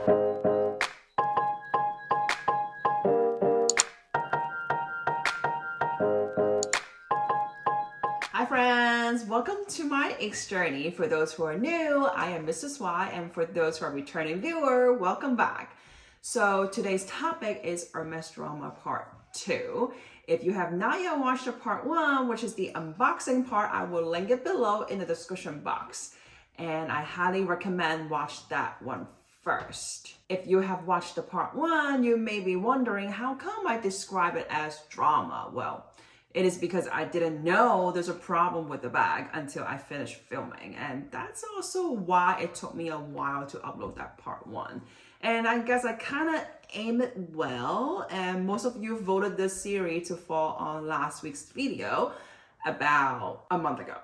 Hi friends, welcome to my X journey. For those who are new, I am Mrs.Y, and for those who are returning viewer, welcome back. So today's topic is Hermès drama part 2. If you have not yet watched the part 1, which is the unboxing part, I will link it below in the description box. And I highly recommend watch that one first. If you have watched the part 1, you may be wondering how come I describe it as drama. Well, it is because I didn't know there's a problem with the bag until I finished filming. And that's also why it took me a while to upload that part 1. And I guess I kind of aimed it well. And most of you voted this series to fall on last week's video about a month ago.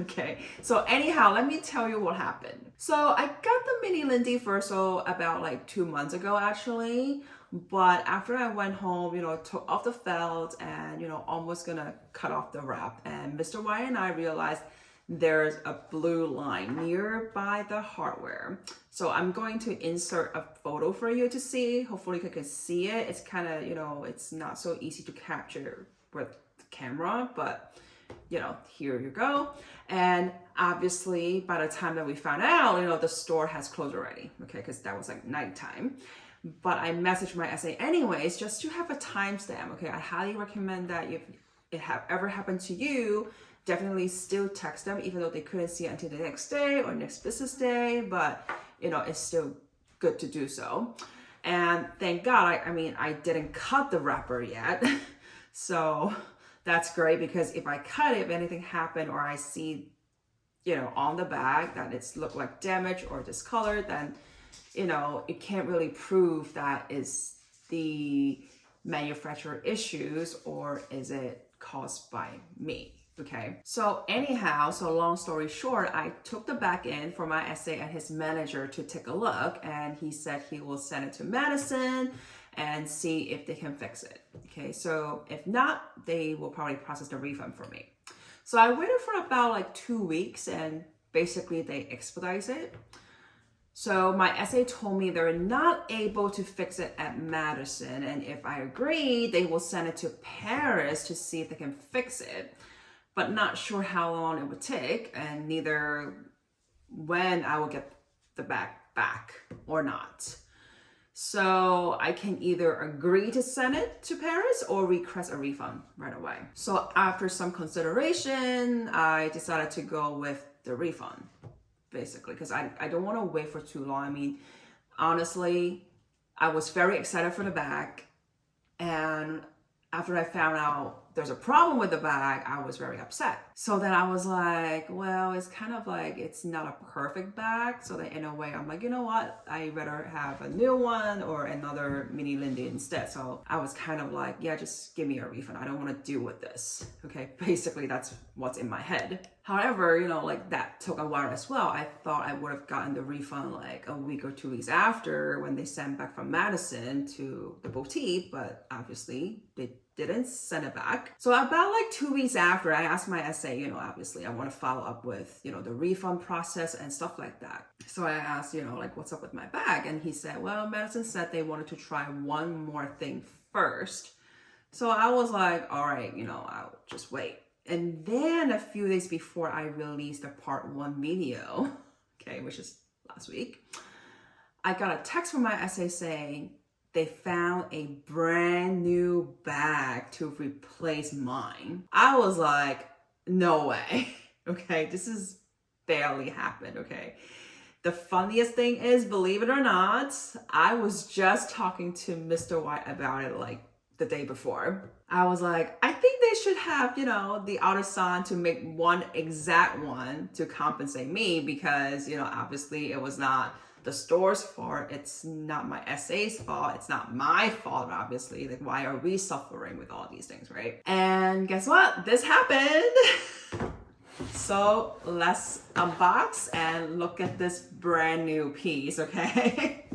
Okay, so anyhow, let me tell you what happened. So I got the mini Lindy first, so about like 2 months ago actually. But after I went home, took off the felt and, almost gonna cut off the wrap. And Mr. Y and I realized there's a blue line nearby the hardware. So I'm going to insert a photo for you to see. Hopefully you can see it. It's kind of, it's not so easy to capture with the camera, but here you go. And obviously by the time that we found out, the store has closed already, okay, because that was like nighttime. But I messaged my SA anyways, just to have a timestamp, okay? I highly recommend that if it have ever happened to you, definitely still text them, even though they couldn't see it until the next day or next business day, but it's still good to do so. And thank God, I didn't cut the wrapper yet. So that's great, because if I cut it, if anything happened or I see, on the bag that it's looked like damaged or discolored, then it can't really prove that is the manufacturer issues or is it caused by me, okay? So anyhow, so long story short, I took the bag in for my SA and his manager to take a look, and he said he will send it to Madison and see if they can fix it, okay? So if not, they will probably process the refund for me. So I waited for about like 2 weeks, and basically they expedite it. So my SA told me they're not able to fix it at Madison, and if I agree, they will send it to Paris to see if they can fix it, but not sure how long it would take, and neither when I will get the bag back or not. So I can either agree to send it to Paris or request a refund right away. So after some consideration, I decided to go with the refund, basically, because I don't want to wait for too long. Honestly, I was very excited for the bag, and after I found out there's a problem with the bag, I was very upset. So then I was like, well, it's kind of like it's not a perfect bag. So then in a way, I'm like, you know what? I better have a new one or another mini Lindy instead. So I was kind of like, yeah, just give me a refund. I don't want to deal with this. Okay, basically that's what's in my head. However, like that took a while as well. I thought I would have gotten the refund like a week or 2 weeks after when they sent back from Madison to the boutique, but obviously they didn't send it back. So about like 2 weeks after, I asked my SA, obviously I want to follow up with, the refund process and stuff like that. So I asked, like what's up with my bag? And he said, well, Madison said they wanted to try one more thing first. So I was like, all right, I'll just wait. And then a few days before I released the part 1 video, okay, which is last week, I got a text from my SA saying they found a brand new bag to replace mine. I was like, no way, okay, this is barely happened, okay. The funniest thing is, believe it or not, I was just talking to Mr. Y about it like the day before. I was like, I think they should have, the artisan to make one exact one to compensate me, because, obviously it was not the store's fault. It's not my SA's fault. It's not my fault, obviously. Like, why are we suffering with all these things, right? And guess what? This happened. So let's unbox and look at this brand new piece, okay?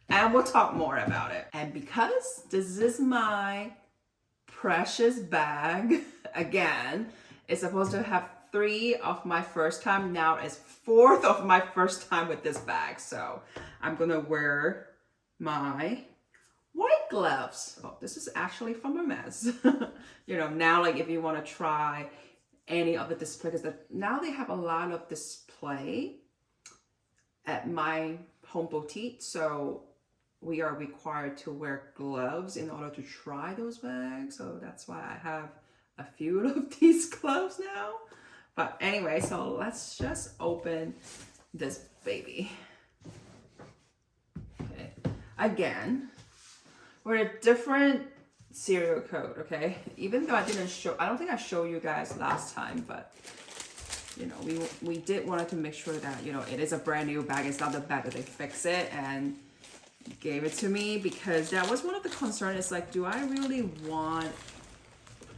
And we'll talk more about it. And because this is my precious bag, again, it's supposed to have 3 of my first time. Now it's 4th of my first time with this bag. So I'm gonna wear my white gloves. Oh, this is actually from Hermes. You know, now like if you want to try any of the display, because now they have a lot of display at my home boutique, so we are required to wear gloves in order to try those bags. So that's why I have a few of these gloves now. But anyway, so let's just open this baby. Okay, again, we're a different serial code, okay? Even though I don't think I showed you guys last time, but you know, we did wanted to make sure that, you know, it is a brand new bag. It's not the bag that they fix it and gave it to me, because that was one of the concerns. It's like, do I really want,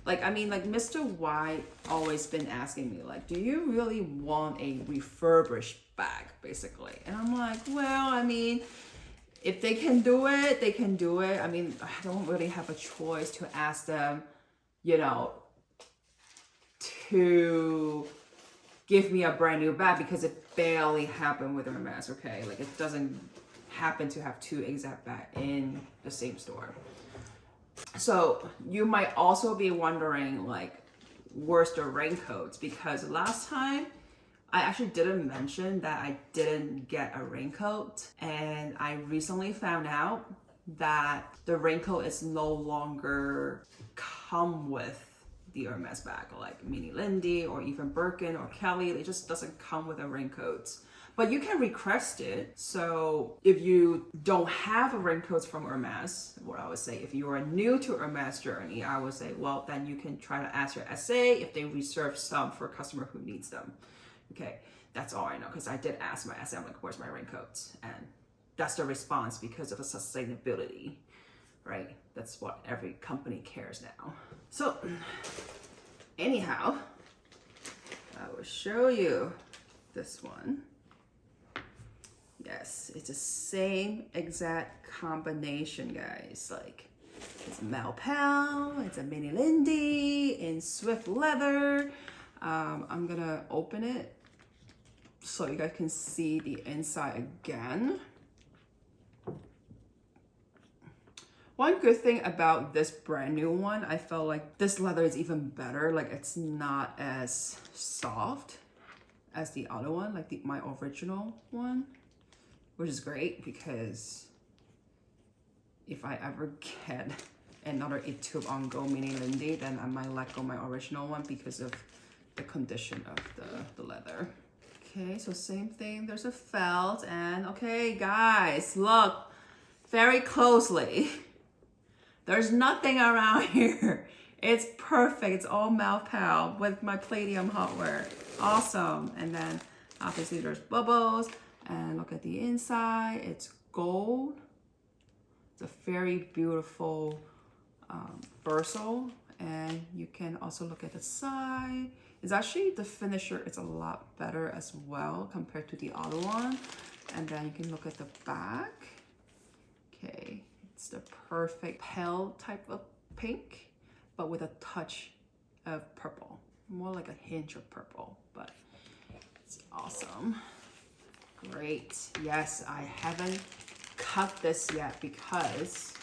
like, I mean, like Mr.Y always been asking me, like, do you really want a refurbished bag, basically? And I'm like, well, I mean, if they can do it, they can do it. I mean, I don't really have a choice to ask them, you know, to give me a brand new bag, because it barely happened with Hermes, okay? Like, it doesn't happen to have two exact bags in the same store. So you might also be wondering, like, where's the raincoats? Because last time I actually didn't mention that I didn't get a raincoat, and I recently found out that the raincoat is no longer come with the Hermes bag, like Mini Lindy or even Birkin or Kelly. It just doesn't come with a raincoat. But you can request it. So if you don't have a raincoat from Hermes, what I would say, if you are new to Hermes journey, I would say, well, then you can try to ask your SA if they reserve some for a customer who needs them. Okay, that's all I know, because I did ask my SA, I'm like, where's my raincoats? And that's the response, because of the sustainability, right? That's what every company cares now. So anyhow, I will show you this one. Yes, it's the same exact combination, guys. Like, it's a Malpal, it's a Mini Lindy in Swift leather. I'm gonna open it so you guys can see the inside again. One good thing about this brand new one, I felt like this leather is even better. Like, it's not as soft as the other one, like my original one, which is great, because if I ever get another Etude on Go Mini Lindy, then I might let go my original one because of the condition of the leather. Okay, so same thing, there's a felt, and okay guys, look very closely. There's nothing around here. It's perfect. It's all Malpal with my palladium hardware. Awesome. And then obviously there's bubbles, and look at the inside. It's gold. It's a very beautiful versal. And you can also look at the side. It's actually, the finisher is a lot better as well compared to the other one. And then you can look at the back. Okay, it's the perfect pale type of pink, but with a touch of purple. More like a hint of purple, but it's awesome. Great. Yes, I haven't cut this yet because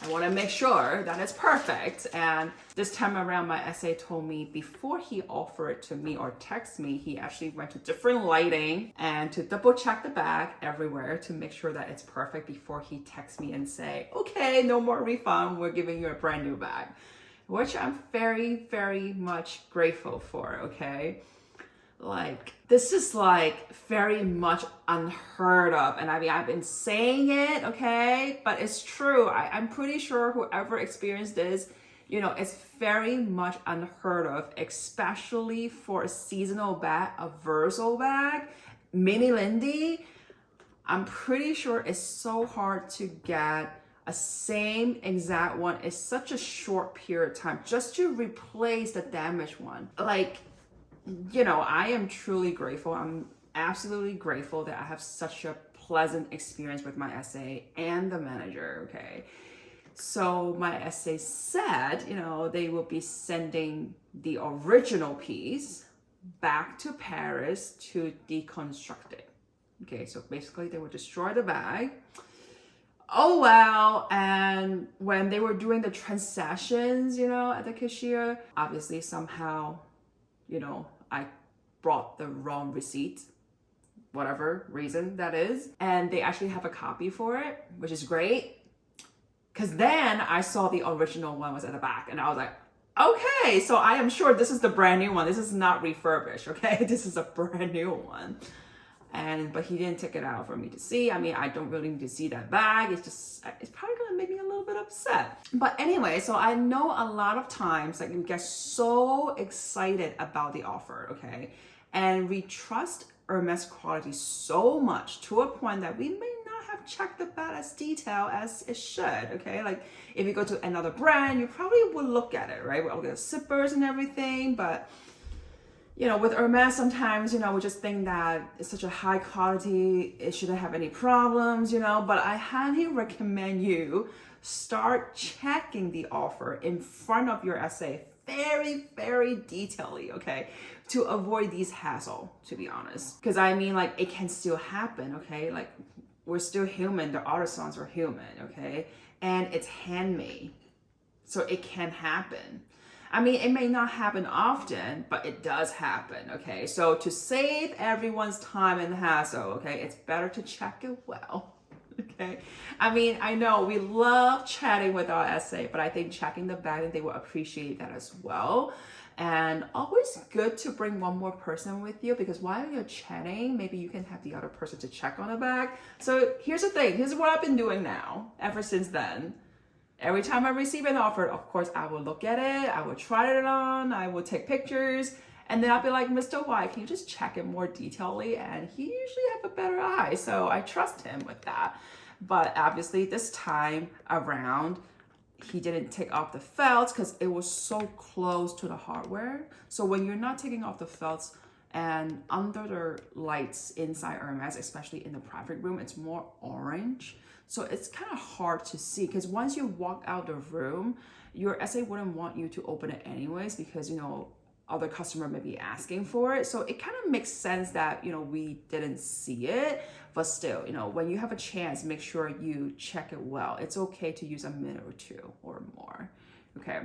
I want to make sure that it's perfect. And this time around, my SA told me before he offered it to me or text me, he actually went to different lighting and to double check the bag everywhere to make sure that it's perfect before he texts me and say, okay, no more refund. We're giving you a brand new bag, which I'm very, very much grateful for. Okay. Like, this is like very much unheard of. And I mean, I've been saying it, okay, but it's true. I'm pretty sure whoever experienced this, you know, it's very much unheard of, especially for a seasonal bag, a versatile bag, Mini Lindy. I'm pretty sure it's so hard to get a same exact one in such a short period of time just to replace the damaged one. Like, you know, I am truly grateful. I'm absolutely grateful that I have such a pleasant experience with my SA and the manager, okay? So my SA said, you know, they will be sending the original piece back to Paris to deconstruct it. Okay, so basically they will destroy the bag oh well. And when they were doing the transactions, you know, at the cashier, obviously somehow, you know, I brought the wrong receipt, whatever reason that is. And they actually have a copy for it, which is great. Because then I saw the original one was at the back and I was like, okay, so I am sure this is the brand new one. This is not refurbished, okay? This is a brand new one. But he didn't take it out for me to see. I mean, I don't really need to see that bag. It's probably gonna make me a little bit upset. But anyway, so I know a lot of times like you get so excited about the offer, okay? And we trust Hermes quality so much to a point that we may not have checked the bag as detailed as it should, okay? Like if you go to another brand, you probably would look at it, right? We'll look at the zippers and everything, but you know, with Hermes, sometimes, you know, we just think that it's such a high quality, it shouldn't have any problems, you know, but I highly recommend you start checking the offer in front of your essay very, very detailedly, okay, to avoid these hassle, to be honest. Because I mean, like, it can still happen, okay? Like, we're still human, the artisans are human, okay? And it's handmade, so it can happen. I mean, it may not happen often, but it does happen, okay? So to save everyone's time and hassle, okay, it's better to check it well, okay? I mean, I know we love chatting with our essay, but I think checking the bag, they will appreciate that as well. And always good to bring one more person with you because while you're chatting, maybe you can have the other person to check on the bag. So here's the thing, here's what I've been doing now, ever since then. Every time I receive an offer, of course, I will look at it, I will try it on, I will take pictures, and then I'll be like, Mr. Y, can you just check it more detailedly? And he usually have a better eye, so I trust him with that. But obviously this time around, he didn't take off the felts because it was so close to the hardware. So when you're not taking off the felts and under the lights inside Hermes, especially in the private room, it's more orange. So it's kind of hard to see because once you walk out the room, your essay wouldn't want you to open it anyways because, you know, other customer may be asking for it. So it kind of makes sense that, you know, we didn't see it, but still, you know, when you have a chance, make sure you check it well. It's okay to use a minute or two or more, okay?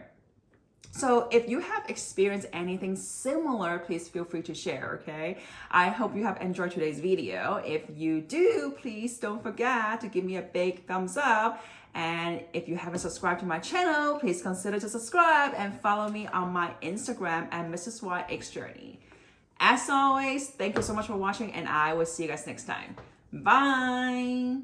So if you have experienced anything similar, please feel free to share, okay? I hope you have enjoyed today's video. If you do, please don't forget to give me a big thumbs up. And if you haven't subscribed to my channel, please consider to subscribe and follow me on my Instagram at Mrs.Y X Journey. As always, thank you so much for watching and I will see you guys next time. Bye!